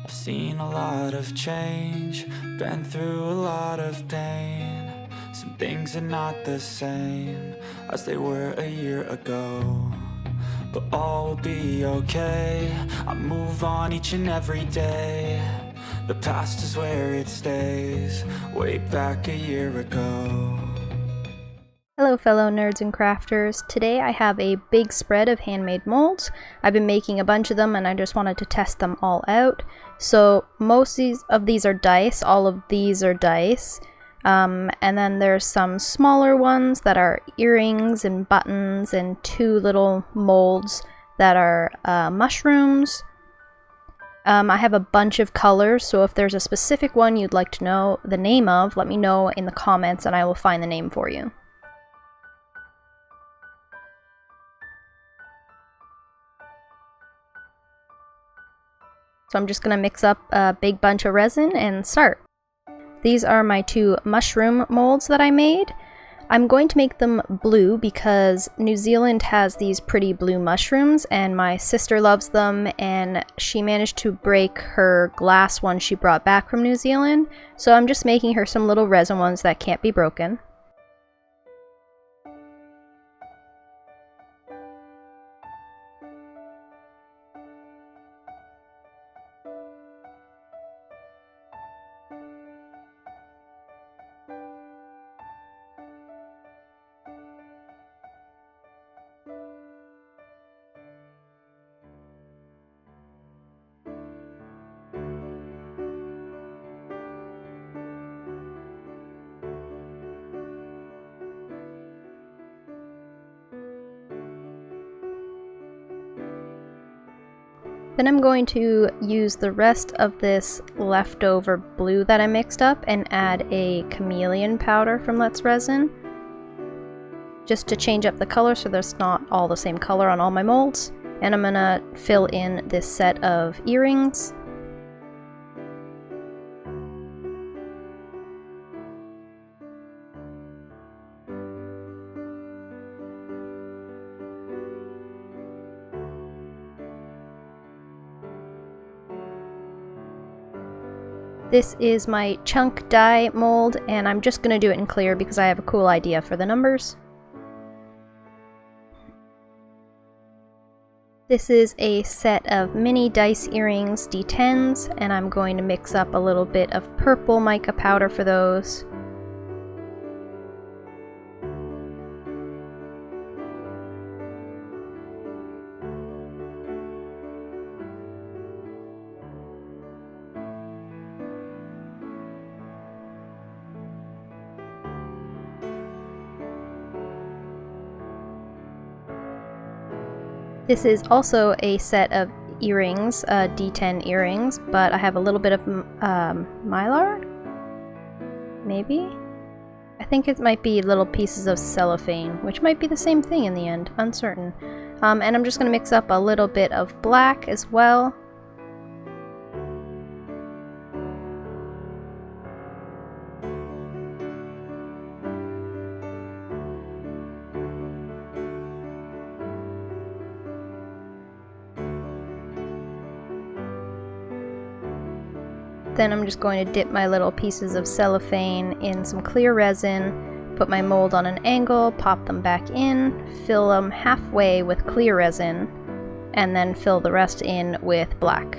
I've seen a lot of change, been through a lot of pain. Some things are not the same as they were a year ago, but all will be okay. I move on each and every day. The past is where it stays, way back a year ago. Hello fellow nerds and crafters. Today I have a big spread of handmade molds. I've been making a bunch of them and I just wanted to test them all out. So most of these are dice, all of these are dice. And then there's some smaller ones that are earrings and buttons, and two little molds that are mushrooms. I have a bunch of colors, so if there's a specific one you'd like to know the name of, let me know in the comments and I will find the name for you. So I'm just going to mix up a big bunch of resin and start. These are my two mushroom molds that I made. I'm going to make them blue because New Zealand has these pretty blue mushrooms and my sister loves them, and she managed to break her glass one she brought back from New Zealand. So I'm just making her some little resin ones that can't be broken. Then I'm going to use the rest of this leftover blue that I mixed up and add a chameleon powder from Let's Resin, just to change up the color so there's not all the same color on all my molds. And I'm gonna fill in this set of earrings. This is my chunk die mold, and I'm just going to do it in clear because I have a cool idea for the numbers. This is a set of mini dice earrings, D10s, and I'm going to mix up a little bit of purple mica powder for those. This is also a set of earrings, D10 earrings, but I have a little bit of mylar? Maybe? I think it might be little pieces of cellophane, which might be the same thing in the end, uncertain. And I'm just going to mix up a little bit of black as well. Then I'm just going to dip my little pieces of cellophane in some clear resin, put my mold on an angle, pop them back in, fill them halfway with clear resin, and then fill the rest in with black.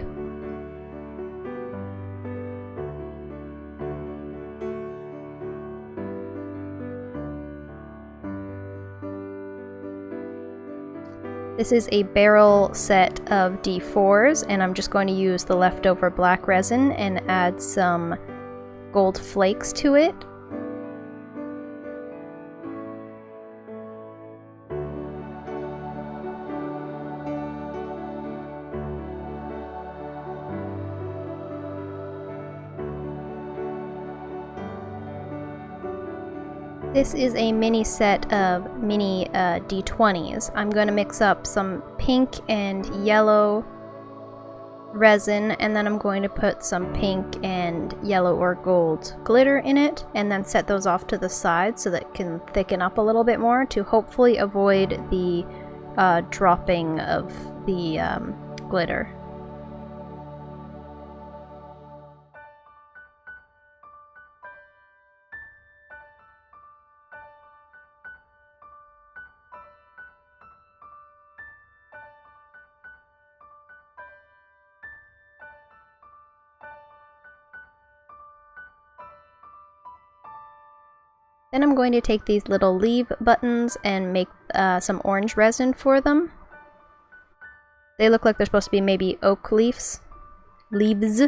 This is a barrel set of D4s, and I'm just going to use the leftover black resin and add some gold flakes to it. This is a mini set of mini D20s. I'm going to mix up some pink and yellow resin, and then I'm going to put some pink and yellow or gold glitter in it, and then set those off to the side so that it can thicken up a little bit more to hopefully avoid the dropping of the glitter. Then I'm going to take these little leaf buttons and make some orange resin for them. They look like they're supposed to be maybe oak leaves. Leaves.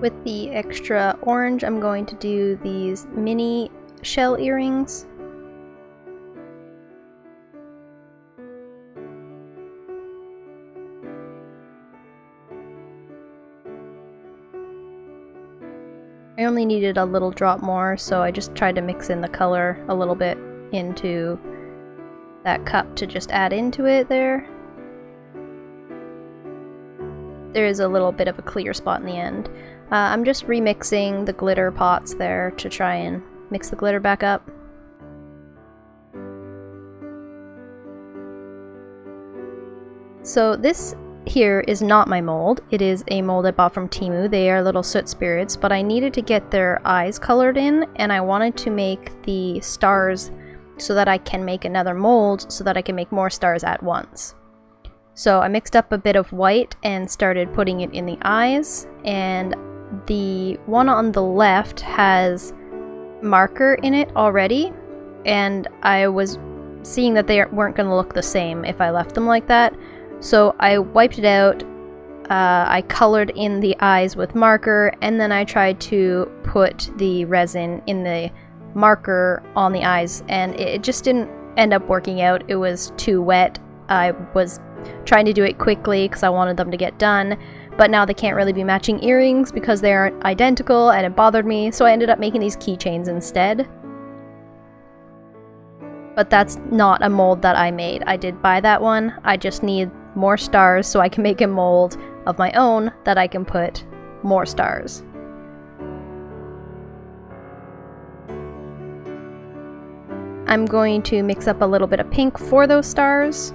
With the extra orange, I'm going to do these mini shell earrings. I only needed a little drop more, so I just tried to mix in the color a little bit into that cup to just add into it there. There is a little bit of a clear spot in the end. I'm just remixing the glitter pots there to try and mix the glitter back up. So this here is not my mold. It is a mold I bought from Temu. They are little soot spirits, but I needed to get their eyes colored in, and I wanted to make the stars so that I can make another mold so that I can make more stars at once. So I mixed up a bit of white and started putting it in the eyes, and the one on the left has marker in it already, and I was seeing that they weren't going to look the same if I left them like that. So I wiped it out, I colored in the eyes with marker, and then I tried to put the resin in the marker on the eyes, and it just didn't end up working out. It was too wet. I was trying to do it quickly because I wanted them to get done, but now they can't really be matching earrings because they aren't identical, and it bothered me, so I ended up making these keychains instead. But that's not a mold that I made. I did buy that one. I just need more stars so I can make a mold of my own that I can put more stars. I'm going to mix up a little bit of pink for those stars.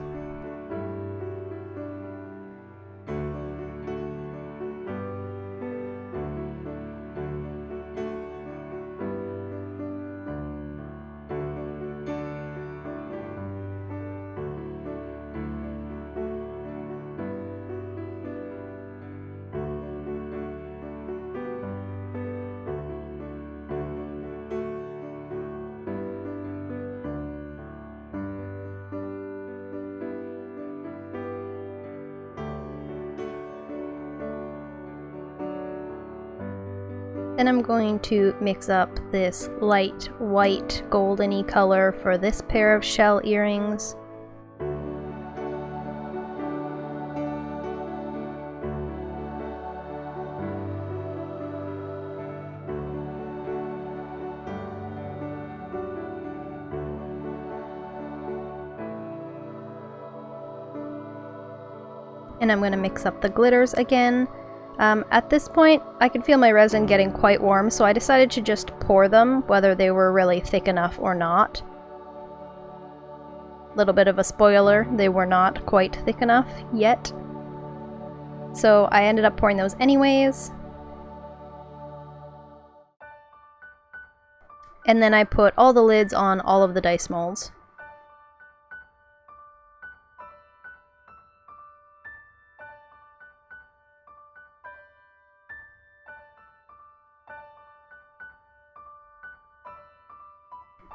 Then I'm going to mix up this light white golden-y color for this pair of shell earrings. And I'm going to mix up the glitters again. At this point, I could feel my resin getting quite warm, so I decided to just pour them, whether they were really thick enough or not. Little bit of a spoiler, they were not quite thick enough yet. So I ended up pouring those anyways. And then I put all the lids on all of the dice molds.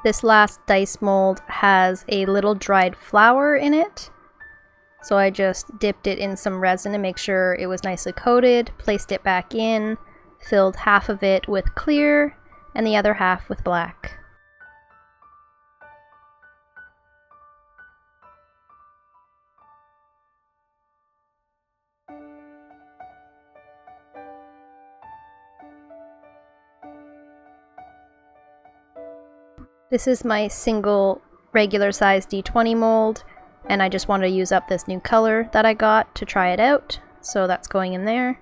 This last dice mold has a little dried flower in it, so I just dipped it in some resin to make sure it was nicely coated, placed it back in, filled half of it with clear and the other half with black. This is my single regular size D20 mold, and I just wanted to use up this new color that I got to try it out, so that's going in there.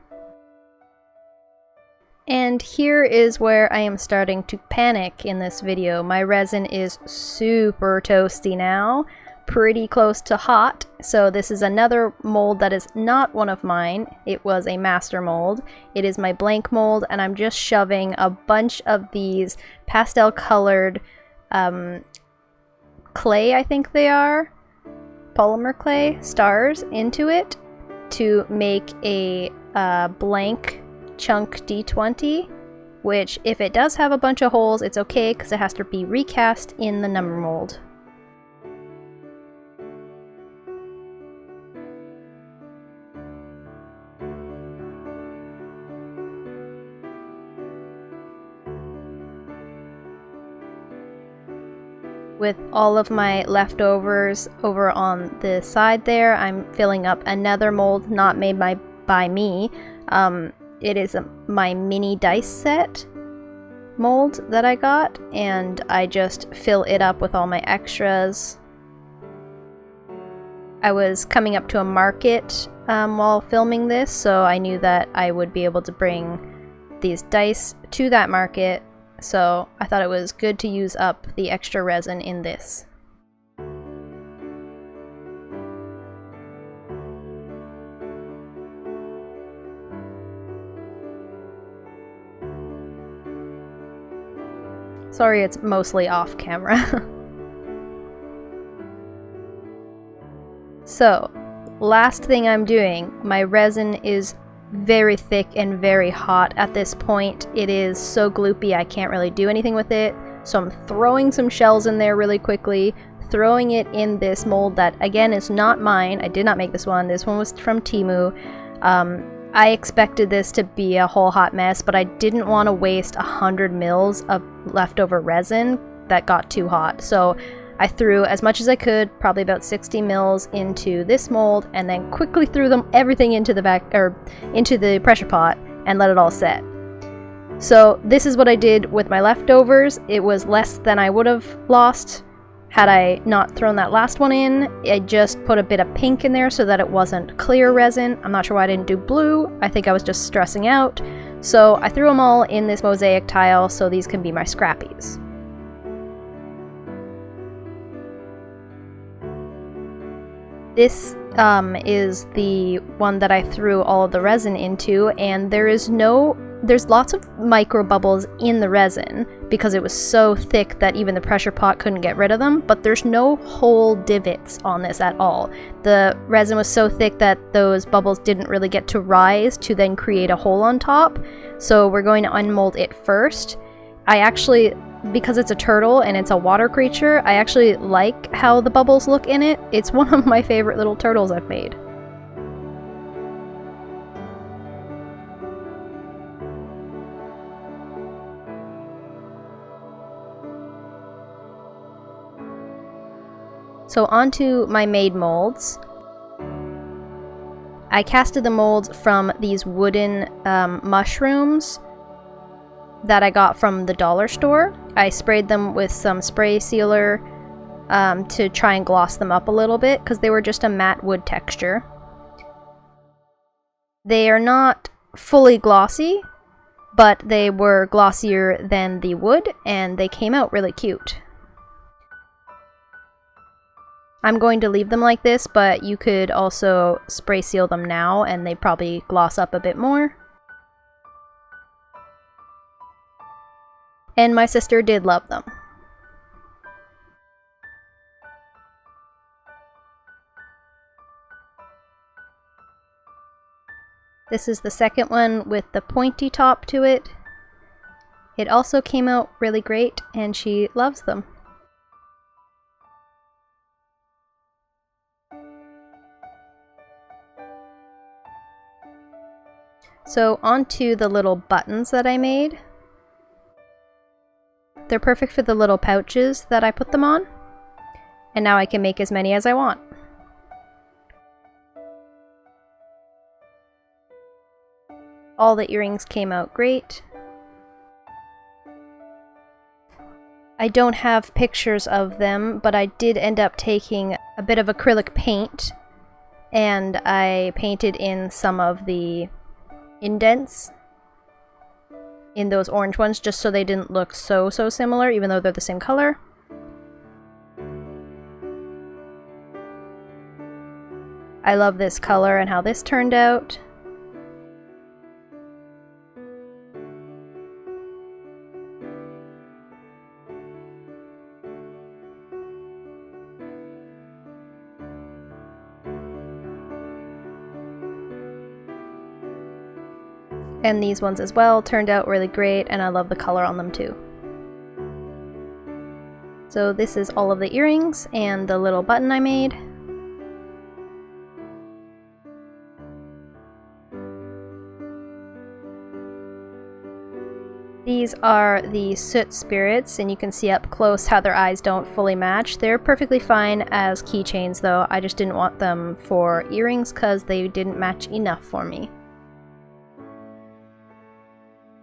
And here is where I am starting to panic in this video. My resin is super toasty now, pretty close to hot. So this is another mold that is not one of mine. It was a master mold. It is my blank mold, and I'm just shoving a bunch of these pastel colored clay, I think they are, polymer clay stars into it to make a blank chunk D20, which if it does have a bunch of holes, it's okay because it has to be recast in the number mold. With all of my leftovers over on the side there, I'm filling up another mold not made by me. It is my mini dice set mold that I got, and I just fill it up with all my extras. I was coming up to a market while filming this, so I knew that I would be able to bring these dice to that market. So I thought it was good to use up the extra resin in this. Sorry, it's mostly off camera. So, last thing I'm doing, my resin is very thick and very hot at this point. It is so gloopy I can't really do anything with it, so I'm throwing some shells in there really quickly, throwing it in this mold that again is not mine. I did not make this one was from Temu. I expected this to be a whole hot mess, but I didn't want to waste 100 mils of leftover resin that got too hot, so I threw as much as I could, probably about 60 mils, into this mold, and then quickly threw everything into the pressure pot and let it all set. So this is what I did with my leftovers. It was less than I would have lost had I not thrown that last one in. I just put a bit of pink in there so that it wasn't clear resin. I'm not sure why I didn't do blue. I think I was just stressing out. So I threw them all in this mosaic tile so these can be my scrappies. This is the one that I threw all of the resin into, and there's lots of micro bubbles in the resin because it was so thick that even the pressure pot couldn't get rid of them, but there's no whole divots on this at all. The resin was so thick that those bubbles didn't really get to rise to then create a hole on top, so we're going to unmold it first. Because it's a turtle and it's a water creature, I actually like how the bubbles look in it. It's one of my favorite little turtles I've made. So onto my made molds. I casted the molds from these wooden mushrooms that I got from the dollar store. I sprayed them with some spray sealer to try and gloss them up a little bit because they were just a matte wood texture. They are not fully glossy, but they were glossier than the wood and they came out really cute. I'm going to leave them like this, but you could also spray seal them now and they probably gloss up a bit more. And my sister did love them. This is the second one with the pointy top to it. It also came out really great and she loves them. So onto the little buttons that I made. They're perfect for the little pouches that I put them on. And now I can make as many as I want. All the earrings came out great. I don't have pictures of them, but I did end up taking a bit of acrylic paint and I painted in some of the indents in those orange ones just so they didn't look so similar, even though they're the same color. I love this color and how this turned out. And these ones as well turned out really great, and I love the color on them too. So this is all of the earrings and the little button I made. These are the soot spirits, and you can see up close how their eyes don't fully match. They're perfectly fine as keychains though. I just didn't want them for earrings because they didn't match enough for me.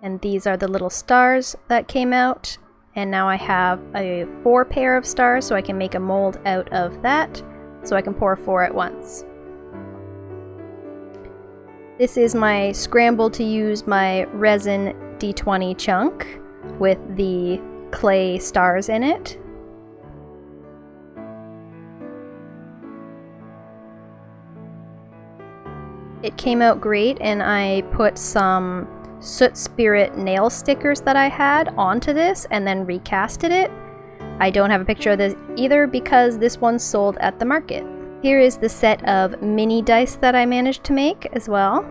And these are the little stars that came out, and now I have a 4 pair of stars, so I can make a mold out of that, so I can pour 4 at once. This is my scramble to use my resin D20 chunk with the clay stars in it. It came out great, and I put some soot spirit nail stickers that I had onto this and then recasted it. I don't have a picture of this either because this one sold at the market. Here is the set of mini dice that I managed to make as well.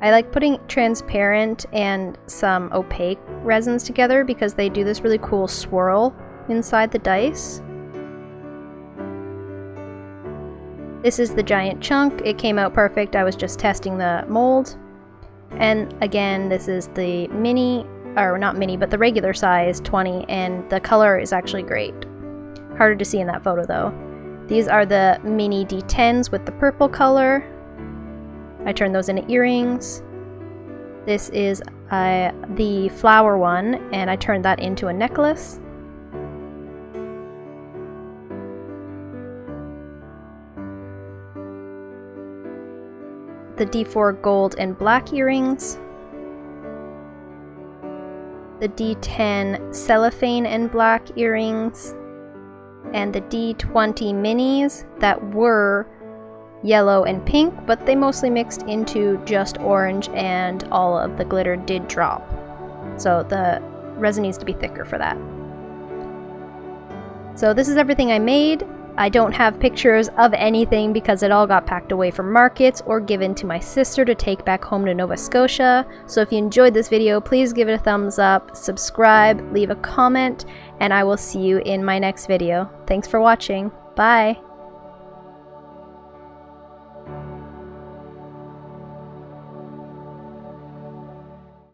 I like putting transparent and some opaque resins together because they do this really cool swirl inside the dice. This is the giant chunk. It came out perfect. I was just testing the mold. And again, this is the mini, or not mini, but the regular size 20, and the color is actually great. Harder to see in that photo though. These are the mini D10s with the purple color. I turned those into earrings. This is the flower one, and I turned that into a necklace. The D4 gold and black earrings, the D10 cellophane and black earrings, and the D20 minis that were yellow and pink, but they mostly mixed into just orange and all of the glitter did drop. So the resin needs to be thicker for that. So this is everything I made. I don't have pictures of anything because it all got packed away from markets or given to my sister to take back home to Nova Scotia. So if you enjoyed this video, please give it a thumbs up, subscribe, leave a comment, and I will see you in my next video. Thanks for watching. Bye!